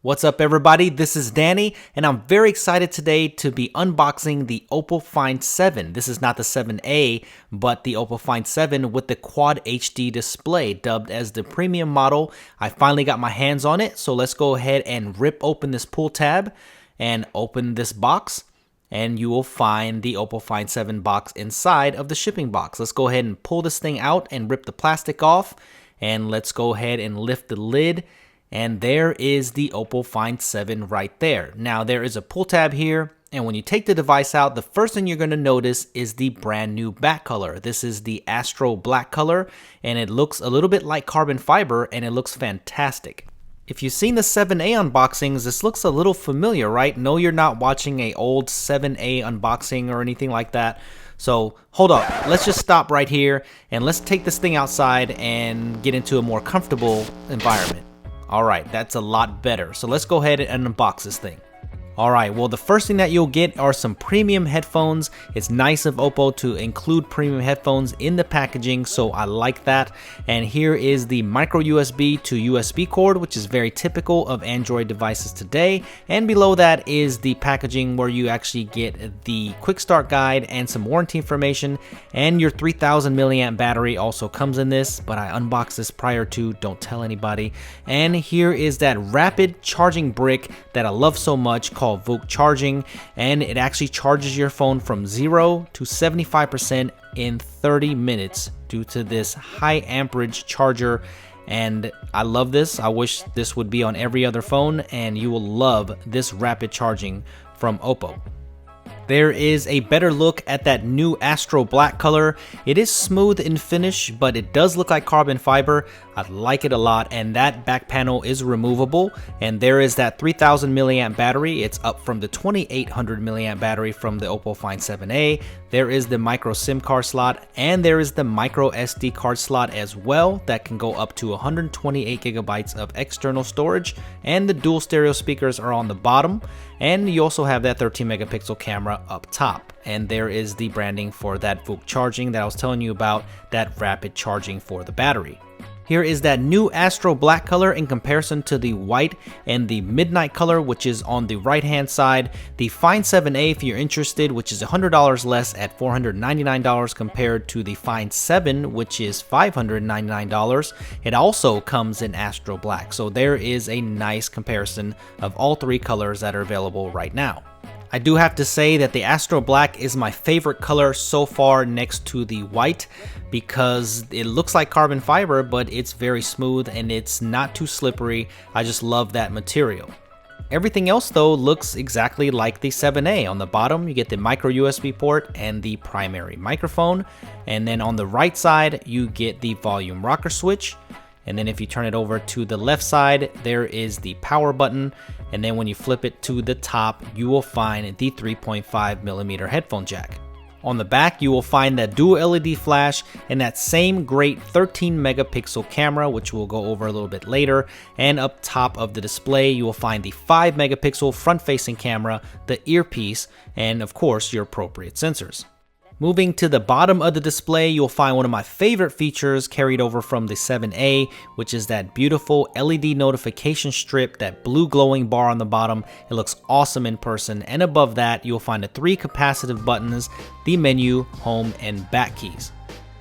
What's up everybody, this is Danny, and I'm very excited today to be unboxing the Oppo Find 7. This is not the 7A, but the Oppo Find 7 with the Quad HD display, dubbed as the premium model. I finally got my hands on it, so let's go ahead and rip open this pull tab and open this box. And you will find the Oppo Find 7 box inside of the shipping box. Let's go ahead and pull this thing out and rip the plastic off, and let's go ahead and lift the lid. And there is the Oppo Find 7 right there. Now there is a pull tab here, and when you take the device out, the first thing you're going to notice is the brand new back color. This is the Astro Black color, and it looks a little bit like carbon fiber, and it looks fantastic. If you've seen the 7A unboxings, this looks a little familiar, right? No, you're not watching a old 7A unboxing or anything like that. So hold up, let's just stop right here, and let's take this thing outside and get into a more comfortable environment. Alright, that's a lot better. So let's go ahead and unbox this thing. Alright, well the first thing that you'll get are some premium headphones. It's nice of Oppo to include premium headphones in the packaging, so I like that. And here is the micro USB to USB cord, which is very typical of Android devices today. And below that is the packaging where you actually get the quick start guide and some warranty information. And your 3000 milliamp battery also comes in this, but I unboxed this prior to, don't tell anybody. And here is that rapid charging brick that I love so much called VOOC Charging, and it actually charges your phone from 0 to 75% in 30 minutes due to this high amperage charger. And I love this. I wish this would be on every other phone, and you will love this rapid charging from Oppo. There is a better look at that new Astro Black color. It is smooth in finish, but it does look like carbon fiber. I like it a lot, and that back panel is removable. And there is that 3000 milliamp battery. It's up from the 2800 milliamp battery from the Oppo Find 7A. There is the micro SIM card slot, and there is the micro SD card slot as well that can go up to 128 gigabytes of external storage. And the dual stereo speakers are on the bottom. And you also have that 13 megapixel camera up top. And there is the branding for that VOOC Charging that I was telling you about, that rapid charging for the battery. Here is that new Astro Black color in comparison to the white and the midnight color, which is on the right hand side. The Find 7A, if you're interested, which is $100 less at $499 compared to the Find 7, which is $599. It also comes in Astro Black, so there is a nice comparison of all three colors that are available right now. I do have to say that the Astro Black is my favorite color so far next to the white, because it looks like carbon fiber, but it's very smooth and it's not too slippery. I just love that material. Everything else though looks exactly like the 7A. On the bottom you get the micro USB port and the primary microphone, and then on the right side you get the volume rocker switch. And then if you turn it over to the left side, there is the power button. And then when you flip it to the top, you will find the 3.5mm headphone jack. On the back, you will find that dual LED flash and that same great 13 megapixel camera, which we'll go over a little bit later. And up top of the display, you will find the 5 megapixel front-facing camera, the earpiece, and of course, your appropriate sensors. Moving to the bottom of the display, you'll find one of my favorite features carried over from the 7A, which is that beautiful LED notification strip, that blue glowing bar on the bottom. It looks awesome in person. And above that, you'll find the 3 capacitive buttons, the menu, home, and back keys.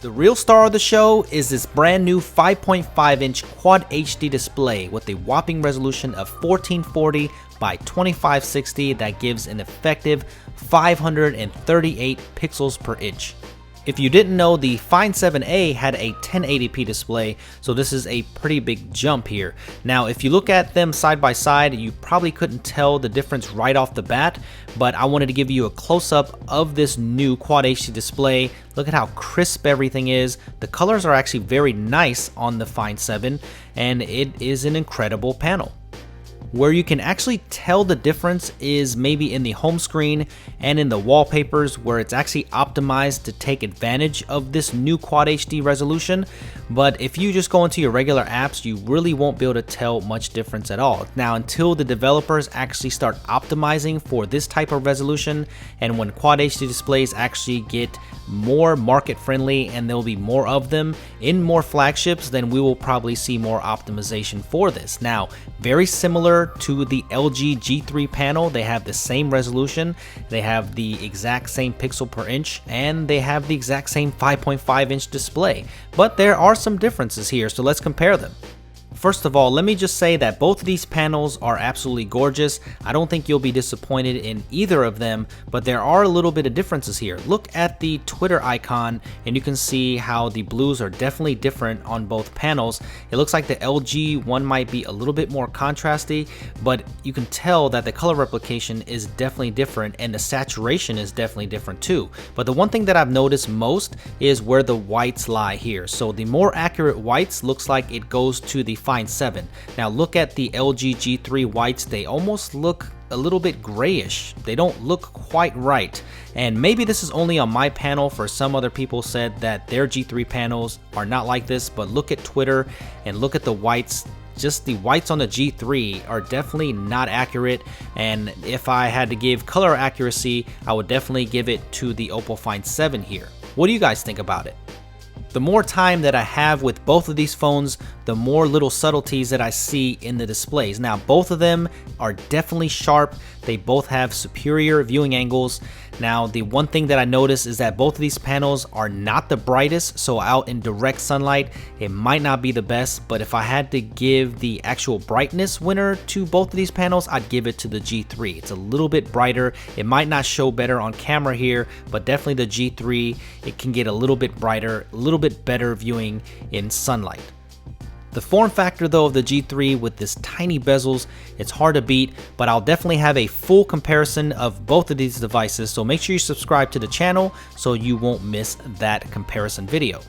The real star of the show is this brand new 5.5-inch Quad HD display with a whopping resolution of 1440 by 2560 that gives an effective 538 pixels per inch. If you didn't know, the Find 7A had a 1080p display, so this is a pretty big jump here. Now, if you look at them side by side, you probably couldn't tell the difference right off the bat, but I wanted to give you a close-up of this new Quad HD display. Look at how crisp everything is. The colors are actually very nice on the Find 7, and it is an incredible panel. Where you can actually tell the difference is maybe in the home screen and in the wallpapers, where it's actually optimized to take advantage of this new Quad HD resolution. But if you just go into your regular apps, you really won't be able to tell much difference at all. Now, until the developers actually start optimizing for this type of resolution, and when Quad HD displays actually get more market friendly and there'll be more of them in more flagships, then we will probably see more optimization for this. Now, very similar similar to the LG G3 panel. They have the same resolution, they have the exact same pixel per inch, and they have the exact same 5.5-inch display. But there are some differences here, so let's compare them. First of all, let me just say that both of these panels are absolutely gorgeous. I don't think you'll be disappointed in either of them, but there are a little bit of differences here. Look at the Twitter icon and you can see how the blues are definitely different on both panels. It looks like the LG one might be a little bit more contrasty, but you can tell that the color replication is definitely different and the saturation is definitely different too. But the one thing that I've noticed most is where the whites lie here. So the more accurate whites looks like it goes to the Find 7. Now look at the LG G3 whites, they almost look a little bit grayish. They don't look quite right. And maybe this is only on my panel. For some other people said that their G3 panels are not like this, but look at Twitter and look at the whites. Just the whites on the G3 are definitely not accurate, and if I had to give color accuracy, I would definitely give it to the Oppo Find 7 here. What do you guys think about it? The more time that I have with both of these phones, the more little subtleties that I see in the displays. Now, both of them are definitely sharp. They both have superior viewing angles. Now, the one thing that I noticed is that both of these panels are not the brightest, so out in direct sunlight, it might not be the best, but if I had to give the actual brightness winner to both of these panels, I'd give it to the G3. It's a little bit brighter. It might not show better on camera here, but definitely the G3, it can get a little bit brighter, a little bit better viewing in sunlight. The form factor though of the G3 with this tiny bezels, it's hard to beat, but I'll definitely have a full comparison of both of these devices, so make sure you subscribe to the channel so you won't miss that comparison video.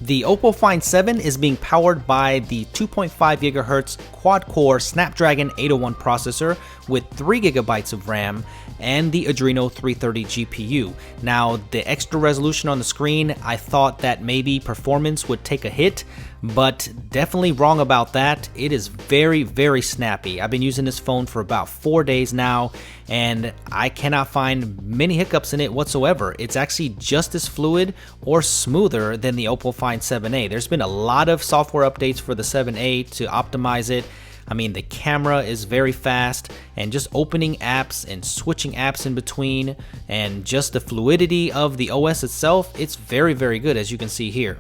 The Oppo Find 7 is being powered by the 2.5 GHz quad-core Snapdragon 801 processor with 3 GB of RAM and the Adreno 330 GPU. Now, the extra resolution on the screen, I thought that maybe performance would take a hit, but definitely wrong about that. It is very, very snappy. I've been using this phone for about 4 days now, and I cannot find many hiccups in it whatsoever. It's actually just as fluid or smoother than the Oppo Find 7a. There's been a lot of software updates for the 7a to optimize it. I mean, the camera is very fast, and just opening apps and switching apps in between, and just the fluidity of the OS itself, it's very, very good, as you can see here.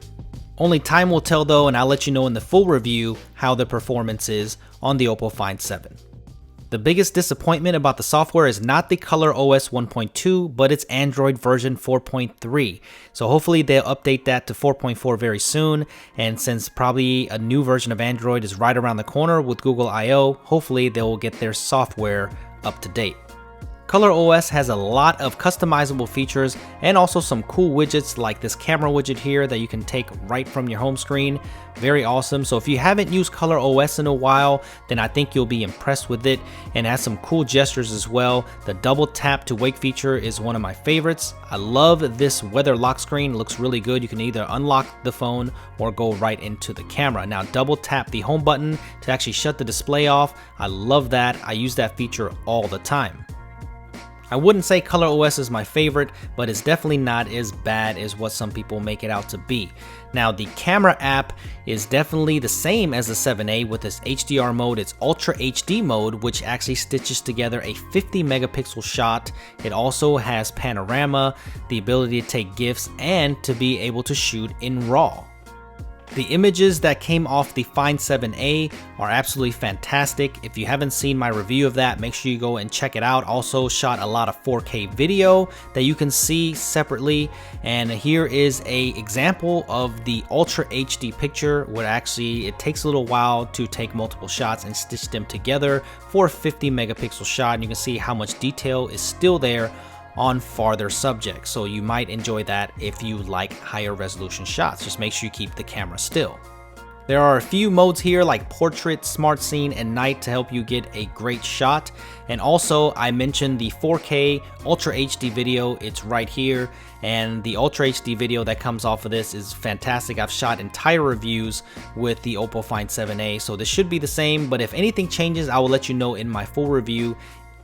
Only time will tell though, and I'll let you know in the full review how the performance is on the Oppo Find 7. The biggest disappointment about the software is not the ColorOS 1.2, but its Android version 4.3. So hopefully they'll update that to 4.4 very soon, and since probably a new version of Android is right around the corner with Google I/O, hopefully they'll get their software up to date. ColorOS has a lot of customizable features and also some cool widgets like this camera widget here that you can take right from your home screen. Very awesome. So if you haven't used ColorOS in a while, then I think you'll be impressed with it, and it has some cool gestures as well. The double tap to wake feature is one of my favorites. I love this weather lock screen. It looks really good. You can either unlock the phone or go right into the camera. Now double tap the home button to actually shut the display off. I love that. I use that feature all the time. I wouldn't say ColorOS is my favorite, but it's definitely not as bad as what some people make it out to be. Now, the camera app is definitely the same as the 7a with its HDR mode, its Ultra HD mode, which actually stitches together a 50 megapixel shot. It also has panorama, the ability to take GIFs, and to be able to shoot in RAW. The images that came off the Find 7a are absolutely fantastic. If you haven't seen my review of that, make sure you go and check it out. Also shot a lot of 4K video that you can see separately. And here is an example of the Ultra HD picture where actually it takes a little while to take multiple shots and stitch them together for a 50 megapixel shot. And you can see how much detail is still there on farther subjects, so you might enjoy that if you like higher resolution shots. Just make sure you keep the camera still. There are a few modes here like portrait, smart scene, and night to help you get a great shot. And also I mentioned the 4K Ultra HD video, it's right here, and the Ultra HD video that comes off of this is fantastic. I've shot entire reviews with the Oppo Find 7a, so this should be the same, but if anything changes, I will let you know in my full review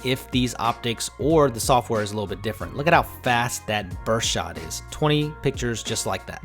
if these optics or the software is a little bit different. Look at how fast that burst shot is. 20 pictures just like that.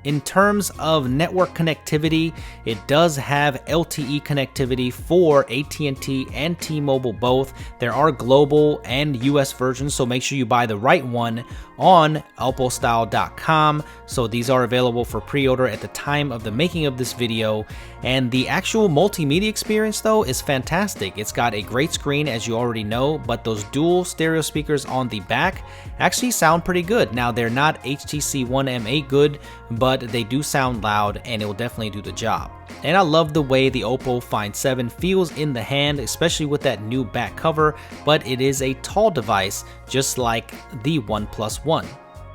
In terms of network connectivity, it does have LTE connectivity for AT&T and T-Mobile both. There are global and US versions, so make sure you buy the right one on OppoStyle.com. So these are available for pre-order at the time of the making of this video. And the actual multimedia experience though is fantastic. It's got a great screen, as you already know, but those dual stereo speakers on the back actually sound pretty good. Now they're not HTC One M8 good, but they do sound loud and it will definitely do the job. And I love the way the Oppo Find 7 feels in the hand, especially with that new back cover, but it is a tall device just like the OnePlus One.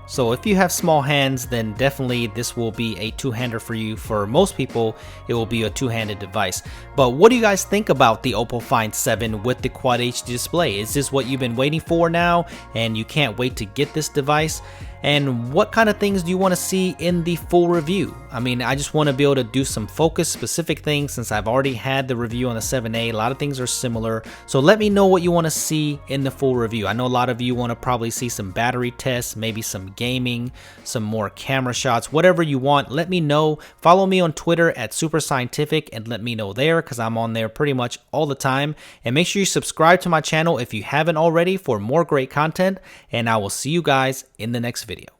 So if you have small hands, then definitely this will be a two-hander for you. For most people, it will be a two-handed device. But what do you guys think about the Oppo Find 7 with the Quad HD display? Is this what you've been waiting for now and you can't wait to get this device? And what kind of things do you want to see in the full review? I mean, I just want to be able to do some focus specific things since I've already had the review on the 7A. A lot of things are similar. So let me know what you want to see in the full review. I know a lot of you want to probably see some battery tests, maybe some gaming, some more camera shots, whatever you want. Let me know. Follow me on Twitter at SuperScientific and let me know there because I'm on there pretty much all the time. And make sure you subscribe to my channel if you haven't already for more great content. And I will see you guys in the next video.